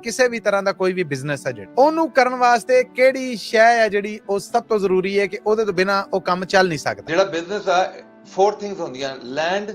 ਕਿਸੇ ਵੀ ਤਰ੍ਹਾਂ ਦਾ ਕੋਈ ਵੀ ਬਿਜ਼ਨਸ ਹੈ ਜਿਹੜਾ ਉਹਨੂੰ ਕਰਨ ਵਾਸਤੇ ਕਿਹੜੀ ਸ਼ੈ ਹੈ ਜਿਹੜੀ ਉਹ ਸਭ ਤੋਂ ਜ਼ਰੂਰੀ ਹੈ ਕਿ ਉਹਦੇ ਤੋਂ ਬਿਨਾ ਉਹ ਕੰਮ ਚੱਲ ਨਹੀਂ ਸਕਦਾ। ਜਿਹੜਾ ਬਿਜ਼ਨਸ ਆ 4 ਥਿੰਗਸ ਹੁੰਦੀਆਂ ਲੈਂਡ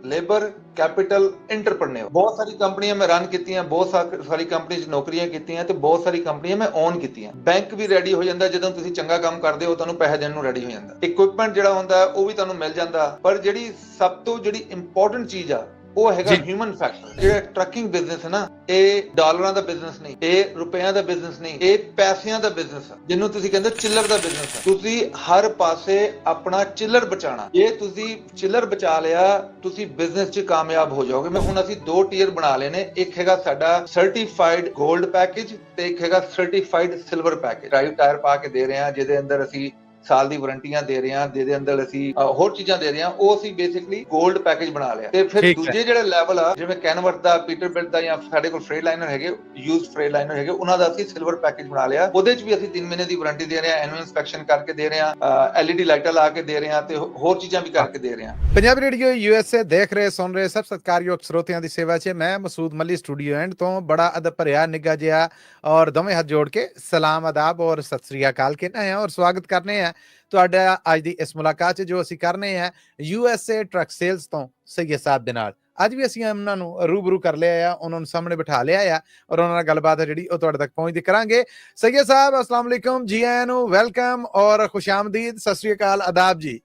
ਲੇਬਰ ਕੈਪੀਟਲ ਐਂਟਰਪ੍ਰੈਨਿਓਰ। ਬਹੁਤ ਸਾਰੀ ਕੰਪਨੀਆਂ ਮੈਂ ਰਨ ਕੀਤੀਆਂ, ਬਹੁਤ ਸਾਰੀ ਕੰਪਨੀ 'ਚ ਨੌਕਰੀਆਂ ਕੀਤੀਆਂ ਤੇ ਬਹੁਤ ਸਾਰੀ ਕੰਪਨੀਆਂ ਮੈਂ ਓਨ ਕੀਤੀਆਂ। ਬੈਂਕ ਵੀ ਰੈਡੀ ਹੋ ਜਾਂਦਾ ਜਦੋਂ ਤੁਸੀਂ ਚੰਗਾ ਕੰਮ ਕਰਦੇ ਹੋ, ਤੁਹਾਨੂੰ ਪੈਸੇ ਦੇਣ ਨੂੰ ਰੈਡੀ ਹੋ ਜਾਂਦਾ। ਇਕਵਿਪਮੈਂਟ ਜਿਹੜਾ ਹੁੰਦਾ ਉਹ ਵੀ ਤੁਹਾਨੂੰ ਮਿਲ ਜਾਂਦਾ, ਪਰ ਜਿਹੜੀ ਸਭ ਤੋਂ ਜਿਹੜੀ ਇੰਪੋਰਟੈਂਟ ਚੀਜ਼ ਆ ਉਹ ਹੈਗਾ ਹਿਊਮਨ ਫੈਕਟਰ। ਜਿਹੜਾ ਟਰੱਕਿੰਗ ਬਿਜ਼ਨਸ ਹੈ ਨਾ, ਇਹ ਡਾਲਰਾਂ ਦਾ ਬਿਜ਼ਨਸ ਨਹੀਂ, ਇਹ ਰੁਪਈਆਂ ਦਾ ਬਿਜ਼ਨਸ ਨਹੀਂ, ਇਹ ਪੈਸਿਆਂ ਦਾ ਬਿਜ਼ਨਸ ਆ, ਜਿਹਨੂੰ ਤੁਸੀਂ ਕਹਿੰਦੇ ਚਿੱਲਰ ਦਾ ਬਿਜ਼ਨਸ ਆ। ਤੁਸੀਂ ਹਰ ਪਾਸੇ ਆਪਣਾ ਚਿੱਲਰ ਬਚਾਣਾ। ਜੇ ਤੁਸੀਂ ਚਿੱਲਰ ਬਚਾ ਲਿਆ, ਤੁਸੀਂ ਬਿਜ਼ਨਸ 'ਚ ਕਾਮਯਾਬ ਹੋ ਜਾਓਗੇ। ਹੁਣ ਅਸੀਂ 2 ਟੀਅਰ ਬਣਾ ਲਏ ਨੇ, ਇੱਕ ਹੈਗਾ ਸਾਡਾ ਸਰਟੀਫਾਈਡ 골ਡ ਪੈਕੇਜ ਤੇ ਇੱਕ ਹੈਗਾ certified silver package. Drive tyre ਪਾ ਕੇ ਦੇ ਰਹੇ ਹਾਂ, ਜਿਹਦੇ ਅੰਦਰ ਅਸੀਂ ਸਾਲ ਦੀ ਵਾਰੰਟੀਆਂ ਦੇ ਰਹੇ ਹਾਂ, ਜਿਹਦੇ ਅੰਦਰ ਅਸੀਂ ਹੋਰ ਚੀਜ਼ਾਂ ਦੇ ਰਹੇ ਹਾਂ। ਉਹ ਅਸੀਂ ਬੇਸਿਕਲੀ 골ਡ ਪੈਕੇਜ ਬਣਾ ਲਿਆ। ਤੇ ਫਿਰ ਦੂਜੇ ਜਿਹੜੇ ਲੈਵਲ ਆ, ਜਿਵੇਂ ਕੈਨਵਰਟ ਦਾ, ਪੀਟਰਬਿਲਟ ਦਾ, ਜਾਂ ਸਾਡੇ ਕੋਲ ਫਰੇਟ ਲਾਈਨਰ ਹੈਗੇ, ਯੂਜ਼ਡ ਫਰੇਟ ਲਾਈਨਰ ਹੈਗੇ, ਉਹਨਾਂ ਦਾ ਅਸੀਂ ਸਿਲਵਰ ਪੈਕੇਜ ਬਣਾ ਲਿਆ। ਉਹਦੇ 'ਚ ਵੀ ਅਸੀਂ 3 ਮਹੀਨੇ ਦੀ ਵਾਰੰਟੀ ਦੇ ਰਹੇ ਹਾਂ, ਐਨੂਅਲ ਇੰਸਪੈਕਸ਼ਨ ਕਰਕੇ ਦੇ ਰਹੇ ਹਾਂ, LED ਲਾਈਟਾਂ ਲਾ ਕੇ ਦੇ ਰਹੇ ਹਾਂ ਤੇ ਹੋਰ ਚੀਜ਼ਾਂ ਵੀ ਕਰਕੇ ਦੇ ਰਹੇ ਹਾਂ। ਪੰਜਾਬੀ ਰੇਡੀਓ USA ਦੇਖ ਰਹੇ ਸੁਣ ਰਹੇ ਸਭ ਸਤਿਕਾਰਯੋਗ ਸਰੋਤਿਆਂ ਦੀ ਸੇਵਾ 'ਚ ਮੈਂ ਮਸੂਦ ਮੱਲੀ ਸਟੂਡੀਓ ਐਂਡ ਤੋਂ ਬੜਾ ਅਦਬ ਭਰਿਆ ਨਿੱਘਾ ਜਿਹਾ ਔਰ ਦੋਵੇਂ ਹੱਥ ਜੋੜ ਕੇ ਸਲਾਮ ਆਦਾਬ ਔਰ ਸਤਿ ਸ੍ਰੀ ਅਕਾਲ ਕਹਿੰਦੇ ਆ ਔਰ ਸਵਾਗਤ ਕਰਨੇ ਆ ਤੁਹਾਡਾ ਅੱਜ ਦੀ ਇਸ ਮੁਲਾਕਾਤ 'ਚ ਜੋ ਅਸੀਂ ਕਰਨੇ ਆ USA ਟਰੱਕ ਸੇਲਸ ਤੋਂ ਸੈਯਦ ਸਾਹਿਬ ਦੇ ਨਾਲ। ਅੱਜ ਵੀ ਅਸੀਂ ਉਹਨਾਂ ਨੂੰ ਰੂਬਰੂ ਕਰ ਲਿਆ ਆ, ਉਹਨਾਂ ਨੂੰ ਸਾਹਮਣੇ ਬਿਠਾ ਲਿਆ ਆ ਔਰ ਉਹਨਾਂ ਨਾਲ ਗੱਲਬਾਤ ਹੈ ਜਿਹੜੀ ਉਹ ਤੁਹਾਡੇ ਤੱਕ ਪਹੁੰਚਦੀ ਕਰਾਂਗੇ। ਸੈਯਦ ਸਾਹਿਬ अस्सलाम वालेकुम, ਜੀ ਆਇਆਂ ਨੂੰ, ਵੈਲਕਮ ਔਰ ਖੁਸ਼ਾਮਦੀਦ, ਸਤਿ ਸ੍ਰੀ ਅਕਾਲ, ਆਦਾਬ ਜੀ।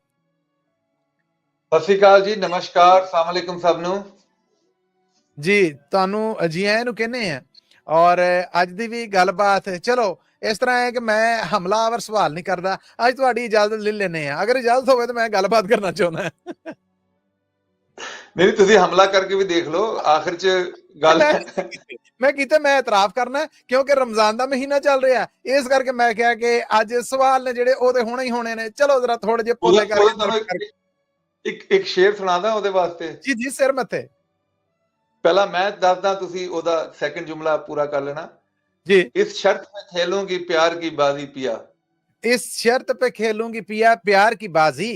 ਸਤਿ ਸ਼੍ਰੀ ਅਕਾਲ ਜੀ, ਨਮਸਕਾਰ, अस्सलाम वालेकुम ਸਭ ਨੂੰ ਜੀ। ਤੁਹਾਨੂੰ ਜੀ ਆਇਆਂ ਨੂੰ ਕਹਿੰਦੇ ਆ ਔਰ ਅੱਜ ਦੀ ਵੀ ਗੱਲਬਾਤ ਚਲੋ ਇਸ ਤਰ੍ਹਾਂ ਹੈ ਕਿ ਮੈਂ ਹਮਲਾਵਰ ਸਵਾਲ ਨਹੀਂ ਕਰਦਾ, ਅੱਜ ਤੁਹਾਡੀ ਇਜਾਜ਼ਤ ਲੈ ਲੈਨੇ ਆ। ਅਗਰ ਇਜਾਜ਼ਤ ਹੋਵੇ ਤਾਂ ਮੈਂ ਗੱਲਬਾਤ ਕਰਨਾ ਚਾਹੁੰਦਾ। ਨਹੀਂ, ਤੁਸੀਂ ਹਮਲਾ ਕਰਕੇ ਵੀ ਦੇਖ ਲਓ, ਆਖਿਰ 'ਚ ਗੱਲ ਮੈਂ ਇਤਰਾਫ ਕਰਨਾ ਕਿਉਂਕਿ ਰਮਜ਼ਾਨ ਦਾ ਮਹੀਨਾ ਚੱਲ ਰਿਹਾ, ਇਸ ਕਰਕੇ ਮੈਂ ਕਿਹਾ ਕਿ ਅੱਜ ਸਵਾਲ ਨੇ ਜਿਹੜੇ ਉਹ ਤੇ ਹੋਣੇ ਹੀ ਹੋਣੇ ਨੇ। ਚਲੋ ਜਰਾ ਥੋੜੇ ਜਿਹੇ ਪੋਲੇ ਕਰਕੇ ਇੱਕ ਸ਼ੇਰ ਸੁਣਾਦਾ ਉਹਦੇ ਵਾਸਤੇ। ਜੀ ਜੀ, ਸਿਰ ਮੱਥੇ। ਪਹਿਲਾਂ ਮੈਂ ਦੱਸਦਾ, ਤੁਸੀਂ ਉਹਦਾ ਸੈਕੰਡ ਜੁਮਲਾ ਪੂਰਾ ਕਰ ਲੈਣਾ जी। इस शर्त पे खेलूंगी प्यार की बाजी पिया, इस शर्त पे खेलूंगी पिया प्यार की बाजी,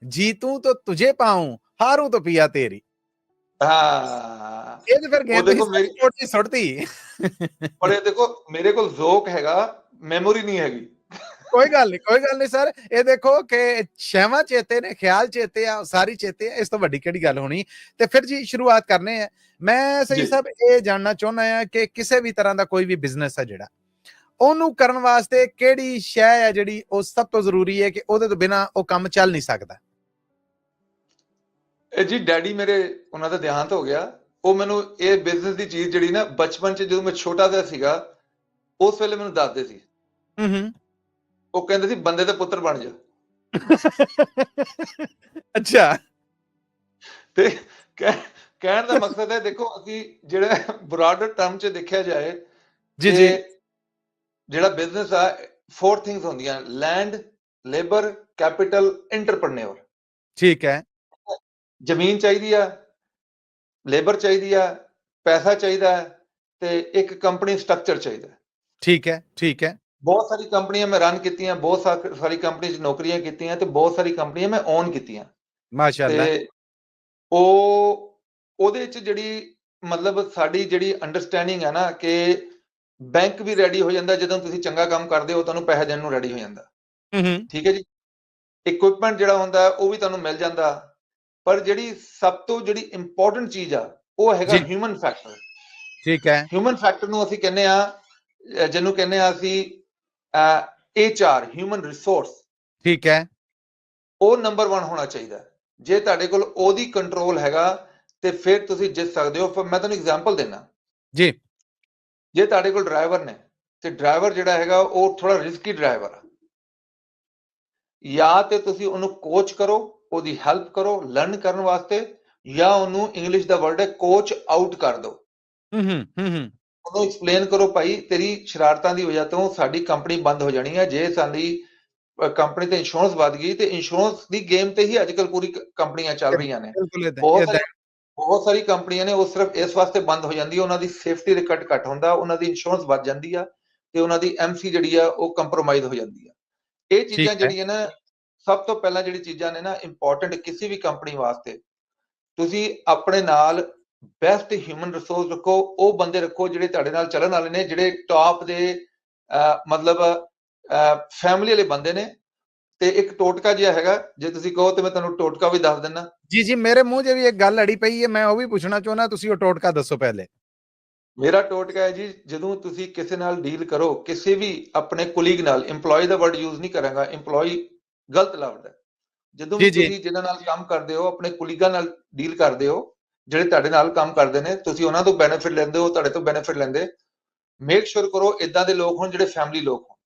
जीतूं तो तुझे पाऊं, हारूं तो पिया तेरी। हाँ ये तो फिर वो गेंद देखो मेरी सुटती और ये देखो मेरे को जोक हैगा, मेमोरी नहीं हैगी। कोई गल नहीं सर, ये देखो कि शैवां चेते ने, ख्याल चेते आ, सारी चेते आ, इस तो वड्डी किहड़ी गल होनी। ते फिर जी शुरुआत करने हैं। मैं सही साहब ये जानना चाहुंदा हां कि किसी भी तरह दा कोई भी बिजनेस है जिहड़ा ਉਹਨੂੰ ਕਰਨ ਵਾਸਤੇ ਕਿਹੜੀ ਸ਼ੈ ਹੈ ਜਿਹੜੀ ਉਹ ਸਭ ਤੋਂ ਜ਼ਰੂਰੀ ਹੈ ਕਿ ਉਹਦੇ ਤੋਂ ਬਿਨਾ ਉਹ ਕੰਮ ਚੱਲ ਨਹੀਂ ਸਕਦਾ। ਇਹ ਜੀ ਡੈਡੀ ਮੇਰੇ, ਉਹਨਾਂ ਦਾ ਦੇਹਾਂਤ ਹੋ ਗਿਆ। ਉਹ ਮੈਨੂੰ ਇਹ ਬਿਜ਼ਨਸ ਦੀ ਚੀਜ਼ ਜਿਹੜੀ ਨਾ ਬਚਪਨ 'ਚ ਜਦੋਂ ਮੈਂ ਛੋਟਾ ਜਿਹਾ ਸੀਗਾ ਉਸ ਵੇਲੇ ਮੈਨੂੰ ਦੱਸਦੇ ਸੀ। ਉਹ ਕਹਿੰਦੇ ਸੀ ਬੰਦੇ ਦੇ ਪੁੱਤਰ ਬਣ ਜਾ। ਅੱਛਾ। ਤੇ ਕਹਿਣ ਦਾ ਮਕਸਦ ਹੈ, ਦੇਖੋ ਅਸੀਂ ਜਿਹੜਾ ਬ੍ਰੌਡਰ ਟਰਮ 'ਚ ਦੇਖਿਆ ਜਾਏ ਜੀ ਜੀ, ਜਿਹੜਾ ਬਿਜ਼ਨਸ ਆ 4 ਥਿੰਗਸ ਹੁੰਦੀਆਂ ਲੈਂਡ ਲੇਬਰ ਕੈਪੀਟਲ ਐਂਟਰਪ੍ਰੈਨਿਓਰ। ਠੀਕ ਹੈ। ਜ਼ਮੀਨ ਚਾਹੀਦੀ ਆ, ਲੇਬਰ ਚਾਹੀਦੀ ਆ, ਪੈਸਾ ਚਾਹੀਦਾ ਤੇ ਇੱਕ ਕੰਪਨੀ ਸਟਰਕਚਰ ਚਾਹੀਦਾ। ਠੀਕ ਹੈ। ਬਹੁਤ ਸਾਰੀ ਕੰਪਨੀਆਂ ਮੈਂ ਰਨ ਕੀਤੀਆਂ, ਬਹੁਤ ਸਾਰੀ ਕੰਪਨੀ 'ਚ ਨੌਕਰੀਆਂ ਕੀਤੀਆਂ ਤੇ ਬਹੁਤ ਸਾਰੀ ਕੰਪਨੀਆਂ ਮੈਂ ਓਨ ਕੀਤੀਆਂ। ਮਾਸ਼ਾਅੱਲਾ। ਤੇ ਉਹਦੇ 'ਚ ਜਿਹੜੀ ਮਤਲਬ ਸਾਡੀ ਜਿਹੜੀ ਅੰਡਰਸਟੈਂਡਿੰਗ ਹੈ ਨਾ ਕਿ ਬੈਂਕ ਵੀ ਰੈਡੀ ਹੋ ਜਾਂਦਾ ਜਦੋਂ ਤੁਸੀਂ ਚੰਗਾ ਕੰਮ ਕਰਦੇ ਹੋ, ਤੁਹਾਨੂੰ ਪੈਸੇ ਦੇਣ ਨੂੰ ਰੈਡੀ ਹੋ ਜਾਂਦਾ। ਠੀਕ ਹੈ ਜੀ। ਇਕਵਿਪਮੈਂਟ ਜਿਹੜਾ ਹੁੰਦਾ ਉਹ ਵੀ ਤੁਹਾਨੂੰ ਮਿਲ ਜਾਂਦਾ, ਪਰ ਜਿਹੜੀ ਸਭ ਤੋਂ ਜਿਹੜੀ ਇੰਪੋਰਟੈਂਟ ਚੀਜ਼ ਆ ਉਹ ਹੈਗਾ ਹਿਊਮਨ ਫੈਕਟਰ। ਠੀਕ ਹੈ। ਹਿਊਮਨ ਫੈਕਟਰ ਨੂੰ ਅਸੀਂ ਕਹਿੰਦੇ ਆ, ਜਿਹਨੂੰ ਕਹਿੰਦੇ ਆ ਅਸੀਂ HR, ਹਿਊਮਨ ਰਿਸੋਰਸ। ਠੀਕ ਹੈ। ਉਹ ਨੰਬਰ 1 ਹੋਣਾ ਚਾਹੀਦਾ। ਜੇ ਤੁਹਾਡੇ ਕੋਲ ਉਹਦੀ ਕੰਟਰੋਲ ਹੈਗਾ ਤੇ ਫਿਰ ਤੁਸੀਂ ਜਿੱਤ ਸਕਦੇ ਹੋ। ਮੈਂ ਤੁਹਾਨੂੰ ਐਗਜ਼ਾਮਪਲ ਦੇਣਾ ਜੀ। ਜੇ ਤੁਹਾਡੇ ਕੋਲ ਡਰਾਈਵਰ ਨੇ ਤੇ ਡਰਾਈਵਰ ਜਿਹੜਾ ਹੈਗਾ ਉਹ ਥੋੜਾ ਰਿਸਕੀ ਡਰਾਈਵਰ ਆ, ਜਾਂ ਤੇ ਤੁਸੀਂ ਉਹਨੂੰ ਕੋਚ ਕਰੋ, ਉਹਦੀ ਹੈਲਪ ਕਰੋ ਲਰਨ ਕਰਨ ਵਾਸਤੇ, ਜਾਂ ਉਹਨੂੰ ਇੰਗਲਿਸ਼ ਦਾ ਵਰਡ ਹੈ ਕੋਚ ਆਊਟ ਕਰ ਦਿਓ। ਉਹਨੂੰ ਐਕਸਪਲੇਨ ਕਰੋ, ਭਾਈ ਤੇਰੀ ਸ਼ਰਾਰਤਾਂ ਦੀ ਵਜ੍ਹਾ ਤੋਂ ਸਾਡੀ ਕੰਪਨੀ ਬੰਦ ਹੋ ਜਾਣੀ ਹੈ। ਜੇ ਸਾਡੀ ਕੰਪਨੀ ਤੇ ਇੰਸ਼ੋਰੈਂਸ ਵੱਧ ਗਈ ਤੇ ਇੰਸ਼ੋਰੈਂਸ ਦੀ ਗੇਮ ਤੇ ਹੀ ਅੱਜ ਕੱਲ ਪੂਰੀ ਕੰਪਨੀਆਂ ਚੱਲ ਰਹੀਆਂ ਨੇ। ਬਹੁਤ ਸਾਰੀ ਕੰਪਨੀਆਂ ਨੇ ਉਹ ਸਿਰਫ ਇਸ ਵਾਸਤੇ ਬੰਦ ਹੋ ਜਾਂਦੀ ਹੈ, ਉਹਨਾਂ ਦੀ ਸੇਫਟੀ ਰਿਕਾਰਡ ਘੱਟ ਹੁੰਦਾ, ਉਹਨਾਂ ਦੀ ਇੰਸ਼ੋਰੈਂਸ ਵੱਧ ਜਾਂਦੀ ਆ ਤੇ ਉਹਨਾਂ ਦੀ MC ਜਿਹੜੀ ਆ ਉਹ ਕੰਪਰੋਮਾਈਜ਼ ਹੋ ਜਾਂਦੀ ਆ। ਇਹ ਚੀਜ਼ਾਂ ਜਿਹੜੀਆਂ ਨਾ, ਸਭ ਤੋਂ ਪਹਿਲਾਂ ਜਿਹੜੀ ਚੀਜ਼ਾਂ ਨੇ ਨਾ ਇੰਪੋਰਟੈਂਟ ਕਿਸੇ ਵੀ ਕੰਪਨੀ ਵਾਸਤੇ, ਤੁਸੀਂ ਆਪਣੇ ਨਾਲ ਬੈਸਟ ਹਿਊਮਨ ਰਿਸੋਰਸ ਰੱਖੋ, ਉਹ ਬੰਦੇ ਰੱਖੋ ਜਿਹੜੇ ਤੁਹਾਡੇ ਨਾਲ ਚੱਲਣ ਵਾਲੇ ਨੇ, ਜਿਹੜੇ ਟਾਪ ਦੇ ਮਤਲਬ ਫੈਮਿਲੀ ਵਾਲੇ ਬੰਦੇ ਨੇ। ਤੇ ਇੱਕ ਟੋਟਕਾ ਜਿਹਾ ਹੈਗਾ, ਜੇ ਤੁਸੀਂ ਕਹੋ ਤੇ ਮੈਂ ਤੁਹਾਨੂੰ ਟੋਟਕਾ ਵੀ ਦੱਸ ਦਿੰਦਾ। ਜੀ ਜੀ, ਮੇਰੇ ਮੂੰਹ 'ਚ ਵੀ ਇੱਕ ਗੱਲ ਅੜੀ ਪਈ ਹੈ, ਮੈਂ ਉਹ ਵੀ ਪੁੱਛਣਾ ਚਾਹੁੰਦਾ, ਤੁਸੀਂ ਉਹ ਟੋਟਕਾ ਦੱਸੋ ਪਹਿਲੇ। ਮੇਰਾ ਟੋਟਕਾ ਹੈ ਜੀ, ਜਦੋਂ ਤੁਸੀਂ ਕਿਸੇ ਨਾਲ ਡੀਲ ਕਰੋ, ਕਿਸੇ ਵੀ ਆਪਣੇ ਕੁਲੀਗ ਨਾਲ, EMPLOYE ਦਾ ਵਰਡ ਯੂਜ਼ ਨਹੀਂ ਕਰਾਂਗਾ, EMPLOYE ਗਲਤ ਲਫ਼ਜ਼ ਹੈ। ਜਦੋਂ ਵੀ ਤੁਸੀਂ ਜਿਨ੍ਹਾਂ ਨਾਲ ਕੰਮ ਕਰਦੇ ਹੋ, ਆਪਣੇ ਕੁਲੀਗਾਂ ਨਾਲ ਡੀਲ ਕਰਦੇ ਹੋ, ਜਿਹੜੇ ਤੁਹਾਡੇ ਨਾਲ ਕੰਮ ਕਰਦੇ ਨੇ, ਤੁਸੀਂ ਉਹਨਾਂ ਤੋਂ ਬੈਨੀਫਿਟ ਲੈਂਦੇ ਹੋ, ਤੁਹਾਡੇ ਤੋਂ ਬੈਨੀਫਿਟ ਲੈਂਦੇ, ਮੇਕ ਸ਼ੋਰ ਕਰੋ ਇਦਾਂ ਦੇ ਲੋਕ ਹੋਣ ਜਿਹੜੇ ਫੈਮਿਲੀ ਲੋਕ ਹੋਣ।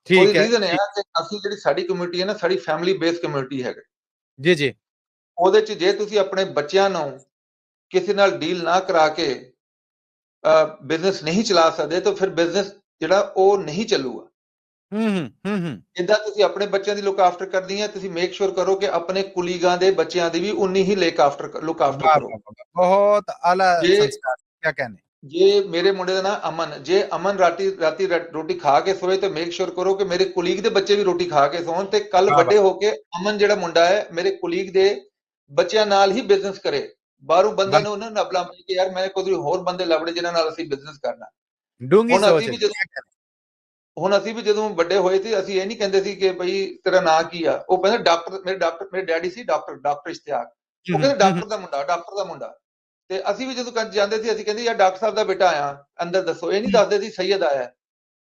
ਉਹਦੀ ਰੀਜ਼ਨ ਹੈ ਕਿ ਅਸੀਂ ਜਿਹੜੀ ਸਾਡੀ ਕਮਿਊਨਿਟੀ ਹੈ ਨਾ, ਸਾਡੀ ਫੈਮਿਲੀ ਬੇਸ ਕਮਿਊਨਿਟੀ ਹੈਗਾ ਜੀ ਜੀ। ਉਹਦੇ 'ਚ ਜੇ ਤੁਸੀਂ ਆਪਣੇ ਬੱਚਿਆਂ ਨੂੰ ਕਿਸੇ ਨਾਲ ਡੀਲ ਨਾ ਕਰਾ ਕੇ ਬਿਜ਼ਨਸ ਨਹੀਂ ਚਲਾ ਸਕਦੇ, ਤਾਂ ਫਿਰ ਬਿਜ਼ਨਸ ਜਿਹੜਾ ਉਹ ਨਹੀਂ ਚੱਲੂਗਾ। ਜਿੱਦਾਂ ਤੁਸੀਂ ਆਪਣੇ ਬੱਚਿਆਂ ਦੀ ਲੁੱਕ ਆਫਟਰ ਕਰਦੀ ਹੈ, ਤੁਸੀਂ ਮੇਕ ਸ਼ੋਰ ਕਰੋ ਕਿ ਆਪਣੇ ਕੁਲੀਗਾਂ ਦੇ ਬੱਚਿਆਂ ਦੀ ਵੀ ਉਨੀ ਹੀ ਲੁੱਕ ਆਫਟਰ ਕਰੋ। ਬਹੁਤ ਆਲਾ ਸੰਸਕਾਰ, ਕੀ ਕਹਿੰਦੇ। ਜੇ ਮੇਰੇ ਮੁੰਡੇ ਦਾ ਨਾਮ ਅਮਨ, ਜੇ ਅਮਨ ਰਾਤੀ ਰੋਟੀ ਖਾ ਕੇ ਸੋਏ, ਤੇ ਮੇਕ ਸ਼ੋਰ ਕਰੋ ਕਿ ਮੇਰੇ ਕੁਲੀਗ ਦੇ ਬੱਚੇ ਵੀ ਰੋਟੀ ਖਾ ਕੇ ਸੋਣ, ਤੇ ਕੱਲ ਵੱਡੇ ਹੋ ਕੇ ਅਮਨ ਜਿਹੜਾ ਮੁੰਡਾ ਹੈ, ਮੇਰੇ ਕੁਲੀਗ ਦੇ ਬੱਚਿਆਂ ਨਾਲ ਹੀ ਬਿਜ਼ਨਸ ਕਰੇ। ਬਾਹਰੋਂ ਬੰਦਾ ਨੂੰ ਉਹਨਾਂ ਨੂੰ ਲੱਭਣਾ ਕਿ ਯਾਰ ਮੈਂ ਕੋਈ ਹੋਰ ਬੰਦੇ ਲੱਭਣੇ ਜਿਨ੍ਹਾਂ ਨਾਲ ਅਸੀਂ ਬਿਜ਼ਨਸ ਕਰਨਾ। ਹੁਣ ਅਸੀਂ ਵੀ ਜਦੋਂ ਵੱਡੇ ਹੋਏ ਸੀ, ਅਸੀਂ ਇਹ ਨਹੀਂ ਕਹਿੰਦੇ ਸੀ ਕਿ ਬਈ ਤੇਰਾ ਨਾਂ ਕੀ ਆ, ਉਹ ਕਹਿੰਦੇ ਡਾਕਟਰ, ਮੇਰੇ ਡੈਡੀ ਸੀ ਡਾਕਟਰ ਇਸ਼ਤਿਆਕ, ਉਹ ਕਹਿੰਦੇ ਡਾਕਟਰ ਦਾ ਮੁੰਡਾ। ਤੇ ਅਸੀਂ ਵੀ ਜਦੋਂ ਜਾਂਦੇ ਸੀ, ਅਸੀਂ ਕਹਿੰਦੇ ਯਾਰ ਡਾਕਟਰ ਸਾਹਿਬ ਦਾ ਬੇਟਾ ਆਇਆ, ਅੰਦਰ ਦੱਸੋ। ਇਹ ਨਹੀਂ ਦੱਸਦੇ ਸੀ ਸੈਯਦ ਆਇਆ,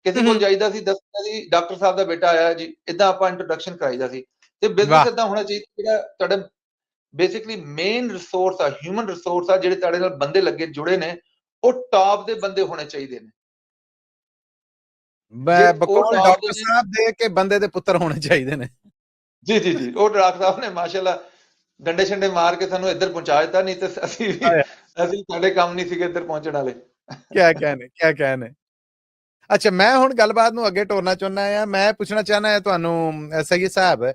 ਕਿਸੇ ਕੋਲ ਜਾਈਦਾ ਸੀ, ਦੱਸਦਾ ਸੀ ਡਾਕਟਰ ਸਾਹਿਬ ਦਾ ਬੇਟਾ ਆਇਆ ਜੀ, ਇਦਾਂ ਆਪਾਂ ਇੰਟਰੋਡਕਸ਼ਨ ਕਰਾਈਦਾ ਸੀ। ਤੇ ਬਿਜ਼ਨਸ ਇਦਾਂ ਹੋਣਾ ਚਾਹੀਦਾ, ਜਿਹੜਾ ਤੁਹਾਡਾ ਬੇਸਿਕਲੀ ਮੇਨ ਰਿਸੋਰਸ ਆ, ਹਿਊਮਨ ਰਿਸੋਰਸ ਆ, ਜਿਹੜੇ ਤੁਹਾਡੇ ਨਾਲ ਬੰਦੇ ਲੱਗੇ ਜੁੜੇ ਨੇ, ਉਹ ਟਾਪ ਦੇ ਬੰਦੇ ਹੋਣੇ ਚਾਹੀਦੇ ਨੇ। ਬਕੌਲ ਡਾਕਟਰ ਸਾਹਿਬ ਦੇ ਕੇ ਬੰਦੇ ਦੇ ਪੁੱਤਰ ਹੋਣੇ ਚਾਹੀਦੇ ਨੇ। ਜੀ ਜੀ ਜੀ, ਉਹ ਡਾਕਟਰ ਸਾਹਿਬ ਨੇ ਮਾਸ਼ਾਅੱਲਾ ਡੰਡੇ ਛੰਡੇ ਮਾਰ ਕੇ ਸਾਨੂੰ ਇੱਧਰ ਪਹੁੰਚਾ ਦਿੱਤਾ, ਨਹੀਂ ਤੇ ਅਸੀਂ ਸਾਡੇ ਕੰਮ ਨਹੀਂ ਸੀਗੇ ਇੱਧਰ ਪਹੁੰਚਣ ਵਾਲੇ। ਕੀ ਕਹਿਣੇ। ਅੱਛਾ, ਮੈਂ ਹੁਣ ਗੱਲਬਾਤ ਨੂੰ ਅੱਗੇ ਟੋਰਨਾ ਚਾਹੁੰਦਾ ਆ। ਮੈਂ ਪੁੱਛਣਾ ਚਾਹੁੰਦਾ ਤੁਹਾਨੂੰ ਸੈਯਦ ਸਾਹਿਬ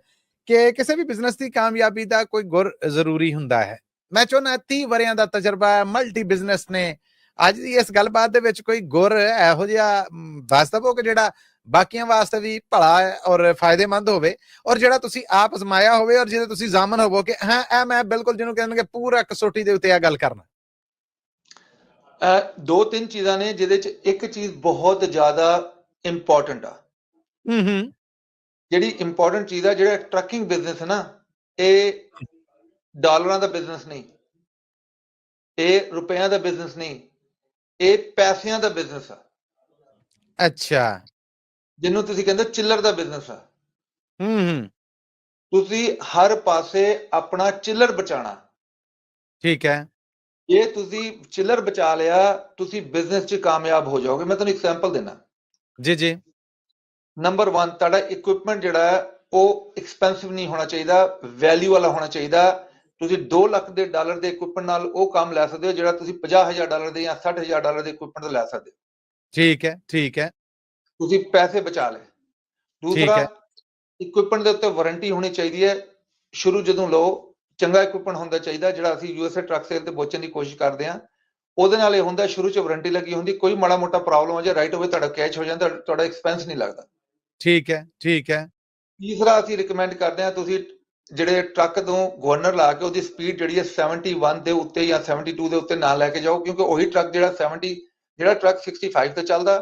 ਕਿ ਕਿਸੇ ਵੀ ਬਿਜ਼ਨਸ ਦੀ ਕਾਮਯਾਬੀ ਦਾ ਕੋਈ ਗੁਰ ਜ਼ਰੂਰੀ ਹੁੰਦਾ ਹੈ। ਮੈਂ ਚਾਹੁੰਦਾ 30 ਵਰਿਆਂ ਦਾ ਤਜਰਬਾ, ਮਲਟੀ ਬਿਜ਼ਨਸ ਨੇ, ਅੱਜ ਦੀ ਇਸ ਗੱਲਬਾਤ ਦੇ ਵਿੱਚ ਕੋਈ ਗੁਰ ਇਹੋ ਜਿਹਾ ਦੱਸ ਦਵੋ ਕਿ ਜਿਹੜਾ ਬਾਕੀਆਂ ਵਾਸਤੇ ਵੀ ਭਲਾ ਔਰ ਫਾਇਦੇਮੰਦ ਹੋਵੇ, ਔਰ ਜਿਹੜਾ ਤੁਸੀਂ ਆਪ ਅਜ਼ਮਾਇਆ ਹੋਵੇ, ਔਰ ਜਿਹਦੇ ਤੁਸੀਂ ਜ਼ਾਮਨ ਹੋਵੋ ਕਿ ਹਾਂ ਇਹ ਮੈਂ ਬਿਲਕੁਲ ਜਿਹਨੂੰ ਕਹਿੰਦੇ ਪੂਰਾ ਕਸੌਟੀ ਦੇ ਉੱਤੇ ਇਹ ਗੱਲ ਕਰਨਾ। ਦੋ ਤਿੰਨ ਚੀਜ਼ਾਂ ਨੇ ਜਿਹਦੇ ਚ ਇੱਕ ਚੀਜ਼ ਬਹੁਤ ਜ਼ਿਆਦਾ ਇੰਪੋਰਟੈਂਟ ਆ। ਜਿਹੜੀ ਇੰਪੋਰਟੈਂਟ ਚੀਜ਼ ਆ, ਜਿਹੜਾ ਟਰੱਕਿੰਗ ਬਿਜ਼ਨਸ ਹੈ ਨਾ, ਇਹ ਡਾਲਰਾਂ ਦਾ ਬਿਜ਼ਨਸ ਨਹੀਂ, ਇਹ ਰੁਪਈਆਂ ਦਾ ਬਿਜ਼ਨਸ ਨਹੀਂ, ਇਹ ਪੈਸਿਆਂ ਦਾ ਬਿਜ਼ਨਸ ਆ। ਅੱਛਾ, ਜਿਹਨੂੰ ਤੁਸੀਂ ਕਹਿੰਦੇ ਚਿੱਲਰ ਦਾ ਬਿਜ਼ਨਸ ਆ। ਤੁਸੀਂ ਹਰ ਪਾਸੇ ਆਪਣਾ ਚਿੱਲਰ ਬਚਾਣਾ। ਠੀਕ ਹੈ। ਜੇ ਤੁਸੀਂ ਚਿੱਲਰ ਬਚਾ ਲਿਆ, ਤੁਸੀਂ ਬਿਜ਼ਨਸ 'ਚ ਕਾਮਯਾਬ ਹੋ ਜਾਓਗੇ। ਮੈਂ ਤੁਹਾਨੂੰ ਐਗਜ਼ਾਮਪਲ ਦੇਣਾ। ਜੀ ਜੀ। ਨੰਬਰ 1, ਤੁਹਾਡਾ ਇਕਵਿਪਮੈਂਟ ਜਿਹੜਾ ਹੈ ਉਹ ਐਕਸਪੈਂਸਿਵ ਨਹੀਂ ਹੋਣਾ ਚਾਹੀਦਾ, ਵੈਲਿਊ ਵਾਲਾ ਹੋਣਾ ਚਾਹੀਦਾ। ਤੁਸੀਂ $2 ਲੱਖ ਦੇ ਇਕਵਿਪਮੈਂਟ ਨਾਲ ਉਹ ਕੰਮ ਲੈ ਸਕਦੇ ਹੋ ਜਿਹੜਾ ਤੁਸੀਂ $50,000 ਦੇ ਜਾਂ $60,000 ਦੇ ਇਕਵਿਪਮੈਂਟ ਤੋਂ ਲੈ ਸਕਦੇ ਹੋ। ਠੀਕ ਹੈ, ਠੀਕ ਹੈ। ਤੁਸੀਂ ਪੈਸੇ ਬਚਾ ਲਏ। ਦੂਸਰਾ, ਇਕਵਿਪਮੈਂਟ ਦੇ ਉੱਤੇ ਵਾਰੰਟੀ ਹੋਣੀ ਚਾਹੀਦੀ ਹੈ। ਸ਼ੁਰੂ ਜਦੋਂ ਲਓ, ਚੰਗਾ ਇਕਵਿਪਮੈਂਟ ਹੁੰਦਾ ਚਾਹੀਦਾ, ਜਿਹੜਾ ਅਸੀਂ USA ਟਰੱਕ ਸੇਲ ਤੇ ਵੇਚਣ ਦੀ ਕੋਸ਼ਿਸ਼ ਕਰਦੇ ਹਾਂ। ਉਹਦੇ ਨਾਲ ਇਹ ਹੁੰਦਾ, ਸ਼ੁਰੂ 'ਚ ਵਾਰੰਟੀ ਲੱਗੀ ਹੁੰਦੀ, ਕੋਈ ਮਾੜਾ ਮੋਟਾ ਪ੍ਰੋਬਲਮ ਹੋ ਜਾਏ, ਰਾਈਟ ਹੋਵੇ ਤੁਹਾਡਾ ਕੈਚ ਹੋ ਜਾਂਦਾ, ਤੁਹਾਡਾ ਐਕਸਪੈਂਸ ਨਹੀਂ ਲੱਗਦਾ। ਠੀਕ ਹੈ, ਠੀਕ ਹੈ। ਤੀਸਰਾ, ਅਸੀਂ ਰਿਕਮੈਂਡ ਕਰਦੇ ਹਾਂ ਤੁਸੀਂ ਜਿਹੜੇ ਟਰੱਕ ਤੋਂ ਗਵਰਨਰ ਲਾ ਕੇ ਉਹਦੀ ਸਪੀਡ ਜਿਹੜੀ ਹੈ 71 ਦੇ ਉੱਤੇ ਜਾਂ 72 ਦੇ ਉੱਤੇ ਨਾ ਲੈ ਕੇ ਜਾਓ, ਕਿਉਂਕਿ ਉਹੀ ਟਰੱਕ ਜਿਹੜਾ ਟਰੱਕ 65 ਤੇ ਚੱਲਦਾ,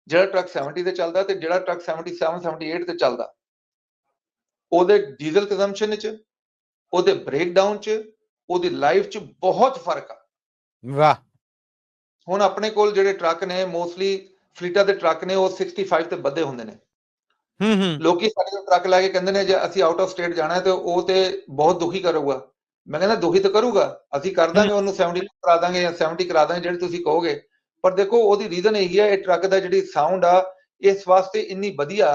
ਜਿਹੜਾ ਟਰੱਕ 70 ਤੇ ਚੱਲਦਾ, ਤੇ ਜਿਹੜਾ ਟਰੱਕ 77 78 ਤੇ ਚੱਲਦਾ, ਉਹਦੇ ਡੀਜ਼ਲ ਕੰਜ਼ੰਪਸ਼ਨ 'ਚ, ਉਹਦੇ ਬ੍ਰੇਕਡਾਊਨ 'ਚ, ਉਹਦੀ ਲਾਈਫ 'ਚ ਬਹੁਤ ਫਰਕ ਆ। ਵਾਹ। ਹੁਣ ਆਪਣੇ ਕੋਲ ਜਿਹੜੇ ਟਰੱਕ ਨੇ, ਮੋਸਟਲੀ ਫਲੀਟਾਂ ਦੇ ਟਰੱਕ ਨੇ, ਉਹ 65 ਤੇ ਵੱਧੇ ਹੁੰਦੇ ਨੇ। ਲੋਕੀ ਸਾਡੇ ਕੋਲ ਟਰੱਕ ਲੈ ਕੇ ਕਹਿੰਦੇ ਨੇ ਜੇ ਅਸੀਂ ਆਊਟ ਆਫ ਸਟੇਟ ਜਾਣਾ ਹੈ ਤੇ ਉਹ ਤੇ ਬਹੁਤ ਦੁਖੀ ਕਰੂਗਾ। ਮੈਂ ਕਹਿੰਦਾ ਦੁਖੀ ਤਾਂ ਕਰੂਗਾ, ਅਸੀਂ ਕਰ ਦਾਂਗੇ, ਉਹਨੂੰ 70 ਕਰਾ ਦਾਂਗੇ ਜਾਂ 70 ਕਰਾ ਦਾਂਗੇ, ਜਿਹੜੇ ਤੁਸੀਂ ਕਹੋਗੇ। ਪਰ ਦੇਖੋ, ਉਹਦੀ ਰੀਜ਼ਨ ਇਹੀ ਹੈ, ਇਹ ਟਰੱਕ ਦਾ ਜਿਹੜੀ ਸਾਊਂਡ ਆ, ਇਸ ਵਾਸਤੇ ਇੰਨੀ ਵਧੀਆ,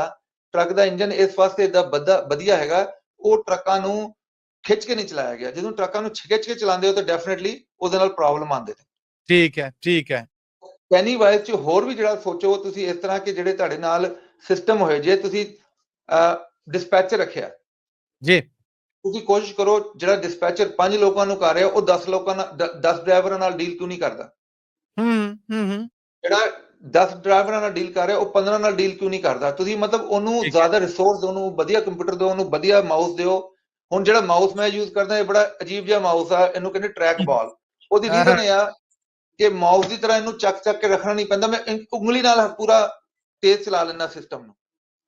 ਟਰੱਕ ਦਾ ਇੰਜਨ ਇਸ ਵਾਸਤੇ ਏਦਾਂ ਵਧੀਆ ਹੈਗਾ, ਉਹ ਟਰੱਕਾਂ ਨੂੰ ਖਿੱਚ ਕੇ ਨਹੀਂ ਚਲਾਇਆ ਗਿਆ। ਜਦੋਂ ਟਰੱਕਾਂ ਨੂੰ ਖਿੱਚ ਕੇ ਚਲਾਉਂਦੇ ਹੋ ਤਾਂ ਡੈਫੀਨਿਟਲੀ ਉਹਦੇ ਨਾਲ ਪ੍ਰੋਬਲਮ ਆਉਂਦੇ ਨੇ। ਠੀਕ ਹੈ, ਠੀਕ ਹੈ। ਪੈਨੀ ਵਾਈਜ਼ 'ਚ ਹੋਰ ਵੀ ਜਿਹੜਾ ਸੋਚੋ ਤੁਸੀਂ ਇਸ ਤਰ੍ਹਾਂ ਕਿ ਜਿਹੜੇ ਤੁਹਾਡੇ ਨਾਲ ਸਿਸਟਮ ਹੋਏ, ਜੇ ਤੁਸੀਂ ਡਿਸਪੈਚਰ ਰੱਖਿਆ ਜੀ, ਤੁਸੀਂ ਕੋਸ਼ਿਸ਼ ਕਰੋ ਜਿਹੜਾ ਡਿਸਪੈਚਰ 5 ਲੋਕਾਂ ਨੂੰ ਕਰ ਰਿਹਾ, ਉਹ 10 ਲੋਕਾਂ ਨਾਲ 10 ਡਰਾਈਵਰਾਂ ਨਾਲ ਡੀਲ ਕਿਉਂ ਨਹੀਂ ਕਰਦਾ? ਜਿਹੜਾ 10 ਡਰਾਈਵਰਾਂ ਨਾਲ ਡੀਲ ਕਰ ਰਿਹਾ, ਉਹ 15 ਨਾਲ ਡੀਲ ਕਿਉਂ ਨਹੀਂ ਕਰਦਾ? ਤੁਸੀਂ ਮਤਲਬ ਉਹਨੂੰ ਜ਼ਿਆਦਾ ਰਿਸੋਰਸ ਦਿਓ, ਉਹਨੂੰ ਵਧੀਆ ਕੰਪਿਊਟਰ ਦਿਓ, ਉਹਨੂੰ ਵਧੀਆ ਮਾਊਸ ਦਿਓ। ਹੁਣ ਜਿਹੜਾ ਮਾਊਸ ਮੈਂ ਯੂਜ਼ ਕਰਦਾ, ਇਹ ਬੜਾ ਅਜੀਬ ਜਿਹਾ ਮਾਊਸ ਆ, ਇਹਨੂੰ ਕਹਿੰਦੇ ਟਰੈਕ ਬਾਲ। ਉਹਦੀ ਰੀਜ਼ਨ ਇਹ ਆ ਕਿ ਮਾਊਸ ਦੀ ਤਰ੍ਹਾਂ ਇਹਨੂੰ ਚੱਕ ਕੇ ਰੱਖਣਾ ਨਹੀਂ ਪੈਂਦਾ, ਮੈਂ ਉਂਗਲੀ ਨਾਲ ਪੂਰਾ ਤੇਜ਼ ਚਲਾ ਲੈਂਦਾ ਸਿਸਟਮ ਨੂੰ।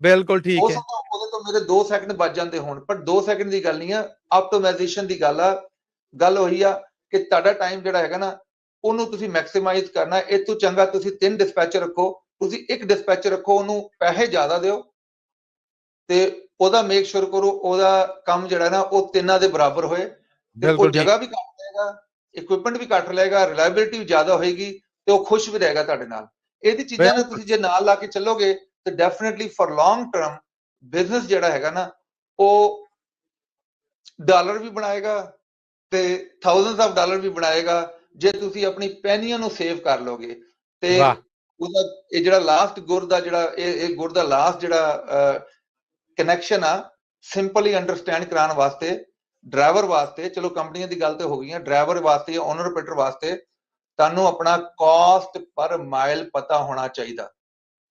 ਬਿਲਕੁਲ ਠੀਕ ਹੈ। ਉਹਦੇ ਤੋਂ ਮੇਰੇ 2 ਸੈਕਿੰਡ ਬਚ ਜਾਂਦੇ ਹੋਣ, ਪਰ 2 ਸੈਕਿੰਡ ਦੀ ਗੱਲ ਨਹੀਂ ਆ, ਆਪਟੀਮਾਈਜ਼ੇਸ਼ਨ ਦੀ ਗੱਲ ਆ। ਗੱਲ ਉਹੀ ਆ ਕਿ ਤੁਹਾਡਾ ਟਾਈਮ ਜਿਹੜਾ ਹੈਗਾ ਨਾ ਉਹਨੂੰ ਤੁਸੀਂ ਮੈਕਸਿਮਾਈਜ਼ ਕਰਨਾ। ਇਹ ਤੋਂ ਚੰਗਾ ਤੁਸੀਂ 3 ਡਿਸਪੈਚਰ ਰੱਖੋ, ਤੁਸੀਂ 1 ਡਿਸਪੈਚਰ ਰੱਖੋ, ਉਹਨੂੰ ਪੈਸੇ ਜ਼ਿਆਦਾ ਦਿਓ ਤੇ ਉਹਦਾ ਮੇਕ ਸ਼ੋਰ ਕਰੋ ਉਹਦਾ ਕੰਮ ਜਿਹੜਾ ਨਾ ਉਹ 3 ਦੇ ਬਰਾਬਰ ਹੋਏ, ਤੇ ਉਹ ਜਗ੍ਹਾ ਵੀ ਘੱਟ ਲਏਗਾ, ਇਕਵਿਪਮੈਂਟ ਵੀ ਘੱਟ ਲਏਗਾ, ਰਿਲਾਇਬਿਲਿਟੀ ਵੀ ਜ਼ਿਆਦਾ ਹੋਏਗੀ, ਤੇ ਉਹ ਖੁਸ਼ ਵੀ ਰਹੇਗਾ ਤੁਹਾਡੇ ਨਾਲ। ਇਹਦੀ ਚੀਜ਼ਾਂ ਨੂੰ ਤੁਸੀਂ ਜੇ ਨਾਲ ਲਾ ਕੇ ਚੱਲੋਗੇ ਤੇ definitely for long term business ਜਿਹੜਾ ਹੈਗਾ ਨਾ ਉਹ ਡਾਲਰ ਵੀ ਬਣਾਏਗਾ ਤੇ ਥਾਊਜ਼ੈਂਡਸ ਆਫ ਡਾਲਰ ਵੀ ਬਣਾਏਗਾ ਜੇ ਤੁਸੀਂ ਆਪਣੀ ਪੈਨੀਆਂ ਨੂੰ ਸੇਵ ਕਰ ਲੋਗੇ। ਤੇ ਉਹਦਾ ਇਹ ਜਿਹੜਾ ਲਾਸਟ ਗੁਰ ਦਾ ਜਿਹੜਾ ਇਹ ਗੁਰ ਦਾ ਲਾਸਟ ਜਿਹੜਾ ਕਨੈਕਸ਼ਨ ਆ, ਸਿੰਪਲੀ ਅੰਡਰਸਟੈਂਡ ਕਰਾਉਣ ਵਾਸਤੇ ਡਰਾਈਵਰ ਵਾਸਤੇ, ਚਲੋ ਕੰਪਨੀਆਂ ਦੀ ਗੱਲ ਤੇ ਹੋ ਗਈਆਂ, ਡਰਾਈਵਰ ਵਾਸਤੇ ਜਾਂ ਓਨਰ ਆਪਰੇਟਰ ਵਾਸਤੇ ਤੁਹਾਨੂੰ ਆਪਣਾ ਕਾਸਟ ਪਰ ਮਾਈਲ ਪਤਾ ਹੋਣਾ ਚਾਹੀਦਾ।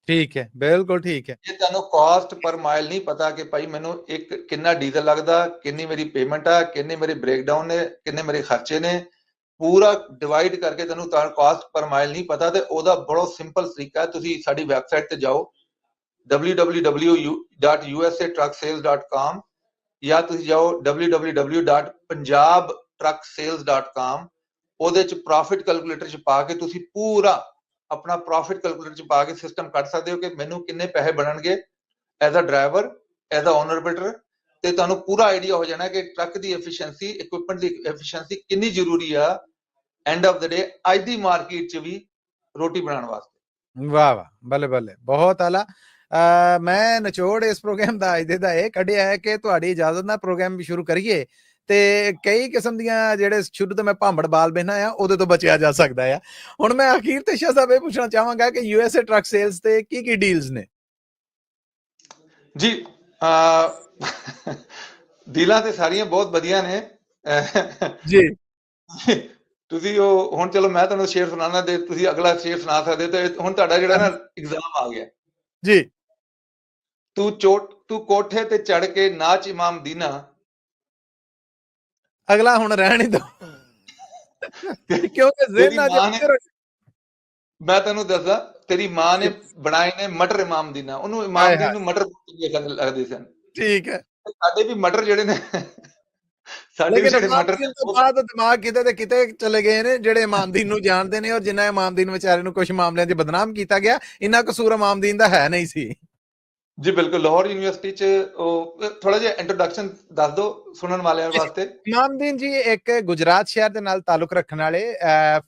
ਠੀਕ ਹੈ, ਬਿਲਕੁਲ ਠੀਕ ਹੈ। ਜੇ ਤੁਹਾਨੂੰ ਕਾਸਟ ਪਰ ਮਾਈਲ ਨਹੀਂ ਪਤਾ ਕਿ ਭਾਈ ਮੈਨੂੰ ਇੱਕ ਕਿੰਨਾ ਡੀਜ਼ਲ ਲੱਗਦਾ, ਕਿੰਨੀ ਮੇਰੀ ਪੇਮੈਂਟ ਆ, ਕਿੰਨੇ ਮੇਰੇ ਬ੍ਰੇਕਡਾਊਨ ਨੇ, ਕਿੰਨੇ ਮੇਰੇ ਖਰਚੇ ਨੇ, ਪੂਰਾ ਡਿਵਾਈਡ ਕਰਕੇ ਤੁਹਾਨੂੰ ਕਾਸਟ ਪਰ ਮਾਈਲ ਨਹੀਂ ਪਤਾ, ਤੇ ਉਹਦਾ ਬੜਾ ਸਿੰਪਲ ਤਰੀਕਾ ਹੈ। ਤੁਸੀਂ ਸਾਡੀ ਵੈਬਸਾਈਟ ਤੇ ਜਾਓ www.usatrucksales.com ਜਾਂ ਤੁਸੀਂ ਜਾਓ www.punjabtrucksales.com। ਉਹਦੇ ਚ ਪ੍ਰੋਫਿਟ ਕੈਲਕੂਲੇਟਰ ਚ ਪਾ ਕੇ ਤੁਸੀਂ ਪੂਰਾ ਆਪਣਾ ਪ੍ਰੋਫਿਟ ਕੈਲਕੂਲੇਟਰ ਚ ਪਾ ਕੇ ਸਿਸਟਮ ਕੱਢ ਸਕਦੇ ਹੋ ਕਿ ਮੈਨੂੰ ਕਿੰਨੇ ਪੈਸੇ ਬਣਨਗੇ as a driver, as a owner operator, ਤੇ ਤੁਹਾਨੂੰ ਪੂਰਾ ਆਈਡੀਆ ਹੋ ਜਾਣਾ ਕਿ ਟਰੱਕ ਦੀ ਐਫੀਸ਼ੀਐਂਸੀ, ਇਕਵਿਪਮੈਂਟ ਦੀ ਐਫੀਸ਼ੀਐਂਸੀ ਕਿੰਨੀ ਜ਼ਰੂਰੀ ਆ ਐਂਡ ਆਫ ਦ ਡੇ ਅੱਜ ਦੀ ਮਾਰਕੀਟ ਚ ਵੀ ਰੋਟੀ ਬਣਾਉਣ ਵਾਸਤੇ। ਵਾਹ ਵਾਹ, ਬੱਲੇ ਬੱਲੇ, ਬਹੁਤ ਆਲਾ। ਮੈਂ ਨਿਚੋੜ ਇਸ ਪ੍ਰੋਗਰਾਮ ਦਾ ਅੱਜ ਦਾ ਇਹ ਕੱਢਿਆ ਹੈ ਕਿ ਤੁਹਾਡੀ ਇਜਾਜ਼ਤ ਨਾਲ ਪ੍ਰੋਗਰਾਮ ਵੀ ਸ਼ੁਰੂ ਕਰੀਏ ਤੇ ਕਈ ਕਿਸਮ ਦੀਆਂ ਜਿਹੜੇ ਸ਼ੁਰੂ ਤੋਂ ਮੈਂ ਭਾਂਬੜ ਬਾਲ ਬਹਿਣਾ ਆ ਉਹਦੇ ਤੋਂ ਬਚਿਆ ਜਾ ਸਕਦਾ ਆ। ਹੁਣ ਮੈਂ ਅਖੀਰ ਤੇ ਸ਼ਾਹ ਸਾਹਿਬ ਇਹ ਪੁੱਛਣਾ ਚਾਹਾਂਗਾ ਕਿ ਯੂਐਸਏ ਟਰੱਕ ਸੇਲਸ ਤੇ ਕੀ ਡੀਲਸ ਨੇ? ਜੀ ਡੀਲਾਂ ਤੇ ਸਾਰੀਆਂ ਬਹੁਤ ਵਧੀਆ ਨੇ ਜੀ। ਤੁਸੀਂ ਉਹ ਹੁਣ ਚਲੋ ਮੈਂ ਤੁਹਾਨੂੰ ਸ਼ੇਰ ਸੁਣਾਉਣਾ ਤੇ ਤੁਸੀਂ ਅਗਲਾ ਸ਼ੇਰ ਸੁਣਾ ਸਕਦੇ, ਤੇ ਹੁਣ ਤੁਹਾਡਾ ਜਿਹੜਾ ਨਾ ਐਗਜ਼ਾਮ ਆ ਗਿਆ ਜੀ। ਤੂੰ ਕੋਠੇ ਤੇ ਚੜ ਕੇ ਨਾਚ ਇਮਾਮ ਦੀਨਾ। ਅਗਲਾ ਹੁਣ ਰਹਿਣ ਹੀ ਦੋ ਕਿਉਂਕਿ ਮੈਂ ਤੁਹਾਨੂੰ ਦੱਸਾਂ, ਤੇਰੀ ਮਾਂ ਨੇ ਬਣਾਏ ਨੇ ਮਟਰ ਇਮਾਮ ਦੀਨਾ, ਉਹਨੂੰ ਇਮਾਮ ਦੀਨ ਨੂੰ ਮਟਰ ਲੱਗਦੇ ਸਨ। ਠੀਕ ਹੈ। ਸਾਡੇ ਵੀ ਮਟਰ ਜਿਹੜੇ ਨੇ ਸਾਡੇ ਮਟਰ ਤੋਂ ਬਾਅਦ ਦਿਮਾਗ ਕਿਤੇ ਤੇ ਕਿਤੇ ਚਲੇ ਗਏ ਨੇ ਜਿਹੜੇ ਇਮਾਮਦੀਨ ਨੂੰ ਜਾਣਦੇ ਨੇ, ਔਰ ਜਿੰਨਾ ਇਮਾਮਦੀਨ ਵਿਚਾਰੇ ਨੂੰ ਕੁਝ ਮਾਮਲਿਆਂ 'ਚ ਬਦਨਾਮ ਕੀਤਾ ਗਿਆ, ਇੰਨਾ ਕਸੂਰ ਇਮਾਮਦੀਨ ਦਾ ਹੈ ਨਹੀਂ ਸੀ। ਜੀ ਬਿਲਕੁਲ। ਲਾਹੌਰ ਯੂਨੀਵਰਸਿਟੀ 'ਚ ਉਹ ਥੋੜਾ ਜਿਹਾ ਇੰਟਰੋਡਕਸ਼ਨ ਦੱਸ ਦਿਓ ਸੁਣਨ ਵਾਲਿਆਂ ਵਾਸਤੇ। ਇਮਾਮਦੀਨ ਜੀ ਇੱਕ ਗੁਜਰਾਤ ਸ਼ਹਿਰ ਦੇ ਨਾਲ ਤਾਲੁਕ ਰੱਖਣ ਵਾਲੇ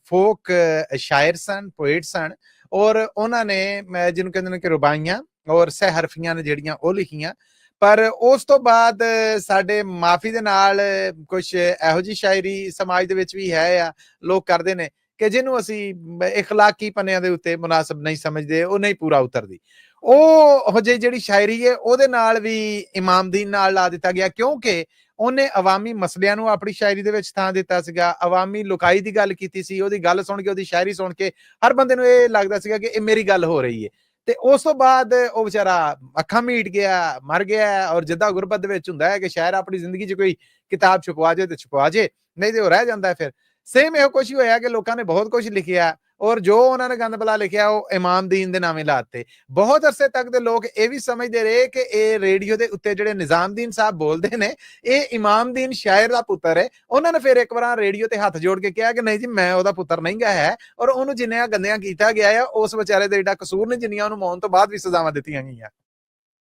ਫੋਕ ਸ਼ਾਇਰ ਸਨ, ਪੋਇਟ ਸਨ, ਔਰ ਉਹਨਾਂ ਨੇ ਜਿਹਨੂੰ ਕਹਿੰਦੇ ਨੇ ਕਿ ਰੁਬਾਈਆਂ ਔਰ ਸਹਿਰਫੀਆਂ ਨੇ ਜਿਹੜੀਆਂ ਉਹ ਲਿਖੀਆਂ। ਪਰ ਉਸ ਤੋਂ ਬਾਅਦ ਸਾਡੇ ਮਾਫੀ ਦੇ ਨਾਲ ਕੁਝ ਇਹੋ ਜਿਹੀ ਸ਼ਾਇਰੀ ਸਮਾਜ ਦੇ ਵਿੱਚ ਵੀ ਹੈ ਆ, ਲੋਕ ਕਰਦੇ ਨੇ ਕਿ ਜਿਹਨੂੰ ਅਸੀਂ ਇਖਲਾਕੀ ਪੰਨਿਆਂ ਦੇ ਉੱਤੇ ਮੁਨਾਸਬ ਨਹੀਂ ਸਮਝਦੇ, ਉਹ ਨਹੀਂ ਪੂਰਾ ਉਤਰਦੀ। ਉਹ ਜਿਹੜੀ ਸ਼ਾਇਰੀ ਹੈ ਉਹਦੇ ਨਾਲ ਵੀ ਇਮਾਮਦੀਨ ਨਾਲ ਲਾ ਦਿੱਤਾ ਗਿਆ, ਕਿਉਂਕਿ ਉਹਨੇ ਅਵਾਮੀ ਮਸਲਿਆਂ ਨੂੰ ਆਪਣੀ ਸ਼ਾਇਰੀ ਦੇ ਵਿੱਚ ਥਾਂ ਦਿੱਤਾ ਸੀਗਾ। ਅਵਾਮੀ ਲੁਕਾਈ ਦੀ ਗੱਲ ਕੀਤੀ ਸੀ, ਉਹਦੀ ਗੱਲ ਸੁਣ ਕੇ, ਉਹਦੀ ਸ਼ਾਇਰੀ ਸੁਣ ਕੇ ਹਰ ਬੰਦੇ ਨੂੰ ਇਹ ਲੱਗਦਾ ਸੀਗਾ ਕਿ ਇਹ ਮੇਰੀ ਗੱਲ ਹੋ ਰਹੀ ਹੈ। ਤੇ ਉਸ ਤੋਂ ਬਾਅਦ ਉਹ ਵਿਚਾਰਾ ਅੱਖਾਂ ਮੀਟ ਗਿਆ, ਮਰ ਗਿਆ। ਔਰ ਜਿੱਦਾਂ ਗੁਰਬਤ ਦੇ ਵਿੱਚ ਹੁੰਦਾ ਹੈ ਕਿ ਸ਼ਾਇਰ ਆਪਣੀ ਜ਼ਿੰਦਗੀ 'ਚ ਕੋਈ ਕਿਤਾਬ ਛੁਪਵਾ ਜੇ ਤੇ ਛੁਪਵਾ ਜੇ, ਨਹੀਂ ਤੇ ਉਹ ਰਹਿ ਜਾਂਦਾ। ਫਿਰ ਸੇਮ ਇਹੋ ਕੁਛ ਹੀ ਹੋਇਆ ਕਿ ਲੋਕਾਂ ਨੇ ਬਹੁਤ ਕੁਝ ਲਿਖਿਆ, ਔਰ ਜੋ ਉਹਨਾਂ ਨੇ ਗੰਦ ਬਲਾ ਲਿਖਿਆ ਉਹ ਇਮਾਮਦੀਨ ਦੇ ਨਾਵੇਂ ਲਾਤੇ। ਬਹੁਤ ਅਰਸੇ ਤੱਕ ਦੇ ਲੋਕ ਇਹ ਵੀ ਸਮਝਦੇ ਰਹੇ ਕਿ ਇਹ ਰੇਡੀਓ ਦੇ ਉੱਤੇ ਜਿਹੜੇ ਨਿਜ਼ਾਮਦੀਨ ਸਾਹਿਬ ਬੋਲਦੇ ਨੇ ਇਹ ਇਮਾਮਦੀਨ ਸ਼ਾਇਰ ਦਾ ਪੁੱਤਰ ਹੈ। ਉਹਨਾਂ ਨੇ ਫਿਰ ਇੱਕ ਵਾਰ ਰੇਡੀਓ ਤੇ ਹੱਥ ਜੋੜ ਕੇ ਕਿਹਾ ਕਿ ਨਹੀਂ ਜੀ, ਮੈਂ ਉਹਦਾ ਪੁੱਤਰ ਨਹੀਂ ਗਾ ਹੈ, ਔਰ ਉਹਨੂੰ ਜਿੰਨੀਆਂ ਗੰਦੀਆਂ ਕੀਤਾ ਗਿਆ ਆ ਉਸ ਵਿਚਾਰੇ ਦੇ ਏਡਾ ਕਸੂਰ ਨਹੀਂ ਜਿੰਨੀਆਂ ਉਹਨੂੰ ਮੌਤ ਤੋਂ ਬਾਅਦ ਵੀ ਸਜ਼ਾਵਾਂ ਦਿੱਤੀਆਂ ਗਈਆਂ।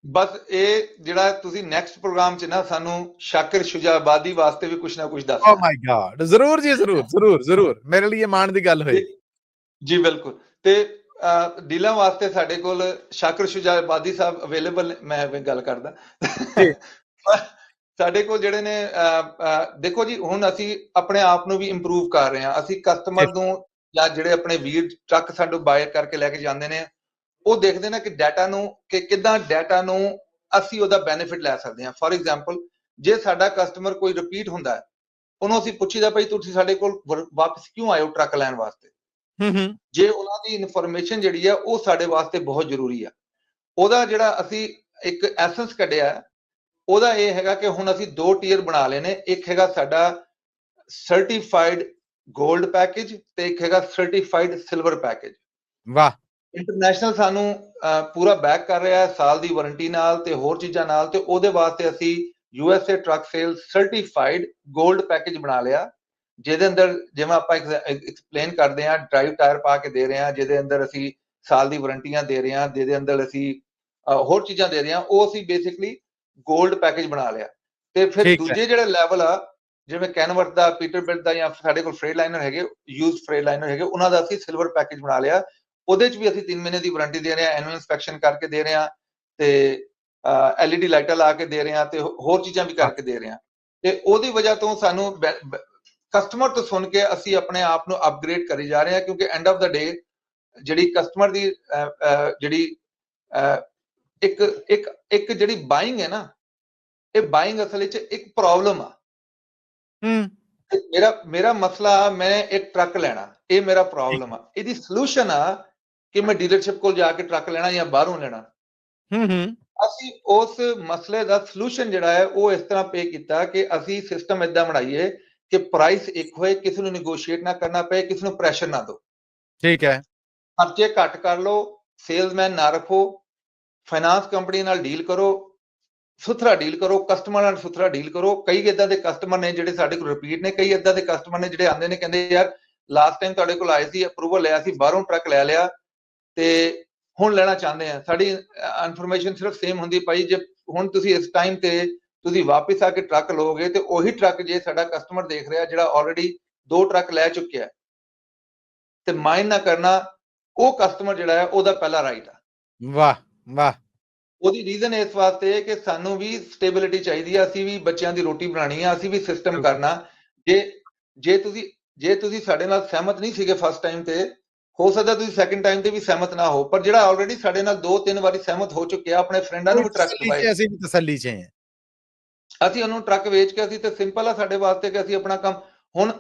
ਬਸ ਇਹ ਜਿਹੜਾ ਤੁਸੀਂ ਨੈਕਸਟ ਪ੍ਰੋਗਰਾਮ 'ਚ ਨਾ ਸਾਨੂੰ ਸ਼ਾਕਿਰ ਸ਼ੁਜਾਬਾਦੀ ਵਾਸਤੇ ਵੀ ਕੁਝ ਨਾ ਕੁਝ ਦੱਸਣਾ। ਓ ਮਾਈ ਗॉड, ਜ਼ਰੂਰ ਜੀ, ਜ਼ਰੂਰ ਜ਼ਰੂਰ ਜ਼ਰੂਰ, ਮੇਰੇ ਲਈ ਮਾਣ ਦੀ ਗੱਲ ਹੋਈ ਜੀ। ਬਿਲਕੁਲ। ਤੇ ਡੀਲਾਂ ਵਾਸਤੇ ਸਾਡੇ ਕੋਲ ਸ਼ਾਕਿਰ ਸ਼ੁਜਾਬਾਦੀ ਸਾਹਿਬ ਅਵੇਲੇਬਲ, ਮੈਂ ਗੱਲ ਕਰਦਾ ਸਾਡੇ ਕੋਲ ਜਿਹੜੇ ਨੇ। ਦੇਖੋ ਜੀ, ਹੁਣ ਅਸੀਂ ਆਪਣੇ ਆਪ ਨੂੰ ਵੀ ਇੰਪਰੂਵ ਕਰ ਰਹੇ ਹਾਂ। ਅਸੀਂ ਕਸਟਮਰ ਨੂੰ ਜਾਂ ਜਿਹੜੇ ਆਪਣੇ ਵੀਰ ਟਰੱਕ ਸਾਨੂੰ ਬਾਏ ਕਰਕੇ ਲੈ ਕੇ ਜਾਂਦੇ ਨੇ, ਉਹ ਦੇਖਦੇ ਨੇ ਕਿ ਡਾਟਾ ਨੂੰ, ਕਿ ਕਿੱਦਾਂ ਡਾਟਾ ਨੂੰ ਅਸੀਂ ਉਹਦਾ ਬੈਨੀਫਿਟ ਲੈ ਸਕਦੇ ਹਾਂ। ਫੋਰ ਐਗਜ਼ਾਮਪਲ, ਜੇ ਸਾਡਾ ਕਸਟਮਰ ਕੋਈ ਰਿਪੀਟ ਹੁੰਦਾ ਹੈ, ਉਹਨੂੰ ਅਸੀਂ ਪੁੱਛੀਦਾ ਭਾਈ ਤੁਸੀਂ ਸਾਡੇ ਕੋਲ ਵਾਪਸ ਕਿਉਂ ਆਏ ਹੋ ਟਰੱਕ ਲੈਣ ਵਾਸਤੇ। ਜੇ ਉਹਨਾਂ ਦੀ ਇਨਫੋਰਮੇਸ਼ਨ ਜਿਹੜੀ ਆ ਉਹ ਸਾਡੇ ਵਾਸਤੇ ਬਹੁਤ ਜ਼ਰੂਰੀ ਆ। ਉਹਦਾ ਜਿਹੜਾ ਅਸੀਂ ਇੱਕ ਐਸੈਂਸ ਕੱਢਿਆ, ਉਹਦਾ ਇਹ ਹੈਗਾ ਕਿ ਹੁਣ ਅਸੀਂ 2 ਟੀਅਰ ਬਣਾ ਲਏ ਨੇ। ਇੱਕ ਹੈਗਾ ਸਾਡਾ ਸਰਟੀਫਾਈਡ ਗੋਲਡ ਪੈਕੇਜ ਤੇ ਇੱਕ ਹੈਗਾ ਸਰਟੀਫਾਈਡ ਸਿਲਵਰ ਪੈਕੇਜ। ਵਾਹ। ਇੰਟਰਨੈਸ਼ਨਲ ਸਾਨੂੰ ਪੂਰਾ ਬੈਕ ਕਰ ਰਿਹਾ ਹੈ ਸਾਲ ਦੀ ਵਾਰੰਟੀ ਨਾਲ ਤੇ ਹੋਰ ਚੀਜ਼ਾਂ ਨਾਲ, ਤੇ ਉਹਦੇ ਵਾਸਤੇ ਅਸੀਂ USA ਟਰੱਕ ਸੇਲ ਸਰਟੀਫਾਈਡ 골ਡ ਪੈਕੇਜ ਬਣਾ ਲਿਆ, ਜਿਹਦੇ ਅੰਦਰ ਜਿਵੇਂ ਆਪਾਂ ਐਕਸਪਲੇਨ ਕਰਦੇ ਹਾਂ ਡਰਾਈਵ ਟਾਇਰ ਪਾ ਕੇ ਦੇ ਰਹੇ ਹਾਂ, ਜਿਹਦੇ ਅੰਦਰ ਅਸੀਂ ਸਾਲ ਦੀ ਵਾਰੰਟੀਆਂ ਦੇ ਰਹੇ ਹਾਂ, ਜਿਹਦੇ ਅੰਦਰ ਅਸੀਂ ਹੋਰ ਚੀਜ਼ਾਂ ਦੇ ਰਹੇ ਹਾਂ, ਉਹ ਅਸੀਂ ਬੇਸਿਕਲੀ 골ਡ ਪੈਕੇਜ ਬਣਾ ਲਿਆ। ਤੇ ਫਿਰ ਠੀਕ ਹੈ। ਦੂਜੇ ਜਿਹੜੇ ਲੈਵਲ ਆ ਜਿਵੇਂ ਕੈਨਵਰਟ ਦਾ, ਪੀਟਰਬਿਲਟ ਦਾ, ਜਾਂ ਸਾਡੇ ਕੋਲ ਫਰੇਟ ਲਾਈਨਰ ਹੈਗੇ, ਯੂਜ਼ਡ ਫਰੇਟ ਲਾਈਨਰ ਹੈਗੇ, ਉਹਨਾਂ ਦਾ ਅਸੀਂ ਸਿਲਵਰ ਪੈਕੇਜ ਬਣਾ ਲਿਆ। ਉਹਦੇ 'ਚ ਵੀ ਅਸੀਂ 3 ਮਹੀਨੇ ਦੀ ਵਾਰੰਟੀ ਦੇ ਰਹੇ ਹਾਂ, ਐਨੂਅਲ ਇੰਸਪੈਕਸ਼ਨ ਕਰਕੇ ਦੇ ਰਹੇ ਹਾਂ, ਤੇ LED ਲਾਈਟਾਂ ਲਾ ਕੇ ਦੇ ਰਹੇ ਹਾਂ, ਤੇ ਹੋਰ ਚੀਜ਼ਾਂ ਵੀ ਕਰਕੇ ਦੇ ਰਹੇ ਹਾਂ। ਤੇ ਉਹਦੀ ਵਜ੍ਹਾ ਤੋਂ ਸਾਨੂੰ ਕਸਟਮਰ ਤੋਂ ਸੁਣ ਕੇ ਅਸੀਂ ਆਪਣੇ ਆਪ ਨੂੰ ਅਪਗ੍ਰੇਡ ਕਰੀ ਜਾ ਰਹੇ ਹਾਂ, ਕਿਉਂਕਿ ਐਂਡ ਆਫ ਦਾ ਡੇ ਜਿਹੜੀ ਕਸਟਮਰ ਦੀ ਜਿਹੜੀ ਇੱਕ ਇੱਕ ਇੱਕ ਜਿਹੜੀ ਬਾਇੰਗ ਹੈ ਨਾ, ਇਹ ਬਾਇੰਗ ਅਸਲ ਵਿੱਚ ਇੱਕ ਪ੍ਰੋਬਲਮ ਆ। ਮੇਰਾ ਮਸਲਾ, ਮੈਂ ਇੱਕ ਟਰੱਕ ਲੈਣਾ, ਇਹ ਮੇਰਾ ਪ੍ਰੋਬਲਮ ਆ। ਇਹਦੀ ਸੋਲੂਸ਼ਨ ਆ ਕਿ ਮੈਂ ਡੀਲਰਸ਼ਿਪ ਕੋਲ ਜਾ ਕੇ ਟਰੱਕ ਲੈਣਾ ਜਾਂ ਬਾਹਰੋਂ ਲੈਣਾ। ਅਸੀਂ ਉਸ ਮਸਲੇ ਦਾ ਸੋਲੂਸ਼ਨ ਜਿਹੜਾ ਹੈ ਉਹ ਇਸ ਤਰ੍ਹਾਂ ਪੇ ਕੀਤਾ ਕਿ ਅਸੀਂ ਸਿਸਟਮ ਇਦਾਂ ਬਣਾਈਏ ਕਿ ਪ੍ਰਾਈਸ ਇੱਕ ਹੋਏ, ਕਿਸੇ ਨੂੰ ਨੈਗੋਸ਼ੀਏਟ ਨਾ ਕਰਨਾ ਪਏ, ਕਿਸੇ ਨੂੰ ਪ੍ਰੈਸ਼ਰ ਨਾ ਦਿਓ। ਠੀਕ ਹੈ। ਖਰਚੇ ਘੱਟ ਕਰ ਲਓ, ਸੇਲਸਮੈਨ ਨਾ ਰੱਖੋ, ਫਾਈਨਾਂਸ ਕੰਪਨੀ ਨਾਲ ਡੀਲ ਕਰੋ, ਸੁਥਰਾ ਡੀਲ ਕਰੋ, ਕਸਟਮਰ ਨਾਲ ਸੁਥਰਾ ਡੀਲ ਕਰੋ। ਕਈ ਇਦਾਂ ਦੇ ਕਸਟਮਰ ਨੇ ਜਿਹੜੇ ਸਾਡੇ ਕੋਲ ਰਿਪੀਟ ਨੇ, ਕਈ ਇਦਾਂ ਦੇ ਕਸਟਮਰ ਨੇ ਜਿਹੜੇ ਆਉਂਦੇ ਨੇ ਕਹਿੰਦੇ ਯਾਰ ਲਾਸਟ ਟਾਈਮ ਤੁਹਾਡੇ ਕੋਲ ਆਏ ਸੀ, ਅਪਰੂਵਲ ਲਿਆ ਸੀ, ਬਾਹਰੋਂ ਟਰੱਕ ਲੈ ਲਿਆ ਤੇ ਹੁਣ ਲੈਣਾ ਚਾਹੁੰਦੇ ਆ। ਸਾਡੀ ਇਨਫੋਰਮੇਸ਼ਨ ਸਿਰਫ ਸੇਮ ਹੁੰਦੀ ਭਾਈ, ਜੇ ਹੁਣ ਤੁਸੀਂ ਇਸ ਟਾਈਮ ਤੇ ਤੁਸੀਂ ਵਾਪਸ ਆ ਕੇ ਟਰੱਕ ਲਓਗੇ ਤੇ ਉਹੀ ਟਰੱਕ ਜੇ ਸਾਡਾ ਕਸਟਮਰ ਦੇਖ ਰਿਹਾ ਜਿਹੜਾ ਆਲਰੇਡੀ 2 ਟਰੱਕ ਲੈ ਚੁੱਕਿਆ, ਤੇ ਮਾਈਂਡ ਨਾ ਕਰਨਾ, ਉਹ ਕਸਟਮਰ ਜਿਹੜਾ ਹੈ ਉਹਦਾ ਪਹਿਲਾ ਰਾਈਟ ਆ। ਵਾਹ ਵਾਹ। ਉਹਦੀ ਰੀਜ਼ਨ ਇਸ ਵਾਸਤੇ ਹੈ ਕਿ ਸਾਨੂੰ ਵੀ ਸਟੇਬਿਲਿਟੀ ਚਾਹੀਦੀ ਆ, ਅਸੀਂ ਵੀ ਬੱਚਿਆਂ ਦੀ ਰੋਟੀ ਬਣਾਣੀ ਆ, ਅਸੀਂ ਵੀ ਸਿਸਟਮ ਕਰਨਾ। ਜੇ ਤੁਸੀਂ ਸਾਡੇ ਨਾਲ ਸਹਿਮਤ ਨਹੀਂ ਸੀਗੇ ਫਸਟ ਟਾਈਮ ਤੇ, ਹੋ ਸਕਦਾ ਤੁਸੀਂ ਸੈਕੰਡ ਟਾਈਮ ਤੇ ਵੀ ਸਹਿਮਤ ਨਾ ਹੋ, ਪਰ ਜਿਹੜਾ ਆਲਰੇਡੀ ਸਾਡੇ ਨਾਲ 2-3 ਵਾਰੀ ਸਹਿਮਤ ਹੋ ਚੁੱਕਿਆ, ਆਪਣੇ ਫਰੈਂਡਾਂ ਨੂੰ ਵੀ ਟਰੱਕ ਦਵਾਏ, ਅਸੀਂ ਵੀ ਤਸੱਲੀ 'ਚ ਹਾਂ, ਅਸੀਂ ਉਹਨੂੰ ਟਰੱਕ ਵੇਚ ਕੇ, ਅਸੀਂ ਤੇ ਸਿੰਪਲ ਆ ਸਾਡੇ ਵਾਸਤੇ ਕਿ ਅਸੀਂ ਆਪਣਾ ਕੰਮ। ਹੁਣ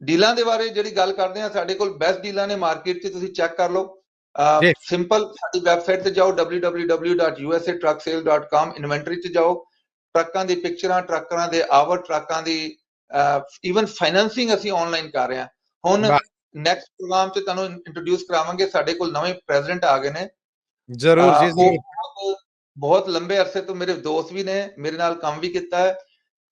ਡੀਲਾਂ ਦੇ ਬਾਰੇ ਜਿਹੜੀ ਗੱਲ ਕਰਦੇ ਆ, ਸਾਡੇ ਕੋਲ ਬੈਸਟ ਡੀਲਾਂ ਨੇ ਮਾਰਕੀਟ 'ਚ, ਤੁਸੀਂ ਚੈੱਕ ਕਰ ਲਓ। ਸਿੰਪਲ ਸਾਡੀ ਵੈਬਸਾਈਟ ਤੇ ਜਾਓ www.usatrucksale.com, ਇਨਵੈਂਟਰੀ 'ਚ ਜਾਓ, ਟਰੱਕਾਂ ਦੀ ਪਿਕਚਰਾਂ, ਟਰੱਕਾਂ ਦੇ ਆਵਰ, ਟਰੱਕਾਂ ਦੀ ਈਵਨ ਫਾਈਨੈਂਸਿੰਗ ਅਸੀਂ ਆਨਲਾਈਨ ਕਰ ਰਹੇ ਹਾਂ। ਹੁਣ ਨੈਕਸਟ ਪ੍ਰੋਗਰਾਮ 'ਚ ਤੁਹਾਨੂੰ ਇੰਟਰੋਡਿਊਸ ਕਰਾਵਾਂਗੇ, ਸਾਡੇ ਕੋਲ ਨਵੇਂ ਪ੍ਰੈਜ਼ੀਡੈਂਟ ਆ ਗਏ ਨੇ। ਜ਼ਰੂਰ ਜੀ ਜ਼ਰੂਰ। ਬਹੁਤ ਲੰਬੇ ਅਰਸੇ ਤੋਂ ਮੇਰੇ ਦੋਸਤ ਵੀ ਨੇ, ਮੇਰੇ ਨਾਲ ਕੰਮ ਵੀ ਕੀਤਾ ਹੈ,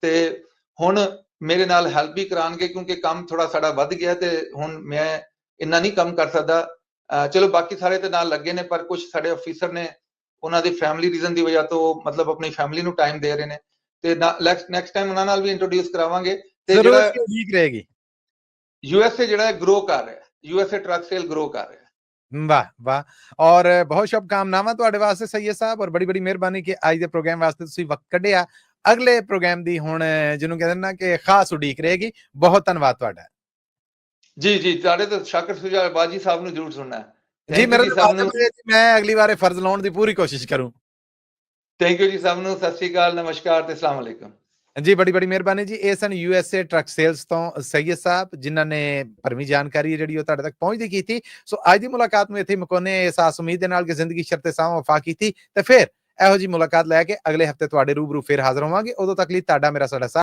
ਤੇ ਹੁਣ ਮੇਰੇ ਨਾਲ ਹੈਲਪ ਵੀ ਕਰਾਉਣਗੇ, ਕਿਉਂਕਿ ਕੰਮ ਥੋੜਾ ਸਾਡਾ ਵੱਧ ਗਿਆ ਤੇ ਹੁਣ ਮੈਂ ਇੰਨਾ ਨਹੀਂ ਕੰਮ ਕਰ ਸਕਦਾ। ਚਲੋ ਬਾਕੀ ਸਾਰੇ ਤੇ ਨਾਲ ਲੱਗੇ ਨੇ, ਪਰ ਕੁਝ ਸਾਡੇ ਅਫੀਸਰ ਨੇ, ਉਹਨਾਂ ਦੀ ਫੈਮਿਲੀ ਰੀਜ਼ਨ ਦੀ ਵਜ੍ਹਾ ਤੋਂ ਮਤਲਬ ਆਪਣੀ ਫੈਮਿਲੀ ਨੂੰ ਟਾਈਮ ਦੇ ਰਹੇ ਨੇ, ਤੇ ਨੈਕਸਟ ਟਾਈਮ ਉਹਨਾਂ ਨਾਲ ਵੀ ਇੰਟਰੋਡਿਊਸ ਕਰਾਵਾਂਗੇ। ਤੇ ਜਿਹੜਾ ਠੀਕ ਰਹੇਗੀ, USA ਜਿਹੜਾ ਗਰੋ ਕਰ ਰਿਹਾ, USA ਟਰੱਕ ਸੇਲ ਗਰੋ ਕਰ ਰਿਹਾ। ਵਾਹ ਵਾਹ। ਔਰ ਬਹੁਤ ਸ਼ੁਭਕਾਮਨਾਵਾਂ ਤੁਹਾਡੇ ਵਾਸਤੇ ਸੈਯਦ ਸਾਹਿਬ, ਔਰ ਬੜੀ ਮਿਹਰਬਾਨੀ ਕਿ ਅੱਜ ਦੇ ਪ੍ਰੋਗਰਾਮ ਵਾਸਤੇ ਤੁਸੀਂ ਵਕਤ ਕੱਢਿਆ। ਅਗਲੇ ਪ੍ਰੋਗਰਾਮ ਦੀ ਹੁਣ ਜਿਹਨੂੰ ਕਹਿੰਦੇ ਨਾ ਕਿ ਖਾਸ ਉਡੀਕ ਰਹੇਗੀ। ਬਹੁਤ ਧੰਨਵਾਦ ਤੁਹਾਡਾ। ਜੀ ਤੁਹਾਡੇ ਤੋਂ ਸ਼ਾਕਰ ਸੁਜਾ ਬਾਜੀ ਸਾਹਿਬ ਨੂੰ ਜ਼ਰੂਰ ਸੁਣਨਾ ਹੈ ਜੀ। ਮੈਂ ਅਗਲੀ ਵਾਰ ਫਰਜ਼ ਲਾਉਣ ਦੀ ਪੂਰੀ ਕੋਸ਼ਿਸ਼ ਕਰੂੰ। ਥੈਂਕ ਯੂ ਜੀ ਸਭ ਨੂੰ, ਸਤਿ ਸ਼੍ਰੀ ਅਕਾਲ, ਨਮਸਕਾਰ ਤੇ ਅਸਲਾਮ ਵਾਲੇਕੁਮ ਜੀ। ਬੜੀ ਮਿਹਰਬਾਨੀ ਜੀ। ਇਹ ਸਨ USA ਟਰੱਕ ਸੇਲਸ ਤੋਂ ਸੈਯਦ ਸਾਹਿਬ, ਜਿਨ੍ਹਾਂ ਨੇ ਭਰਵੀਂ ਜਾਣਕਾਰੀ ਜਿਹੜੀ ਉਹ ਤੁਹਾਡੇ ਤੱਕ ਪਹੁੰਚਦੀ ਕੀਤੀ। ਸੋ ਅੱਜ ਦੀ ਮੁਲਾਕਾਤ ਨੂੰ ਇੱਥੇ ਮੁਕਾਉਂਦੇ, ਇਸ ਆਸ ਉਮੀਦ ਦੇ ਨਾਲ ਕਿ ਜ਼ਿੰਦਗੀ ਸ਼ਰਤੇ ਸਾਂ ਵਫਾ ਕੀਤੀ, ਤੇ ਫਿਰ ਇਹੋ ਜਿਹੀ ਮੁਲਾਕਾਤ ਲੈ ਕੇ ਅਗਲੇ ਹਫਤੇ ਤੁਹਾਡੇ ਰੂਬਰੂ ਫਿਰ ਹਾਜ਼ਰ ਹੋਵਾਂਗੇ। ਉਦੋਂ ਤੱਕ ਲਈ ਤੁਹਾਡਾ ਮੇਰਾ ਸਾਡਾ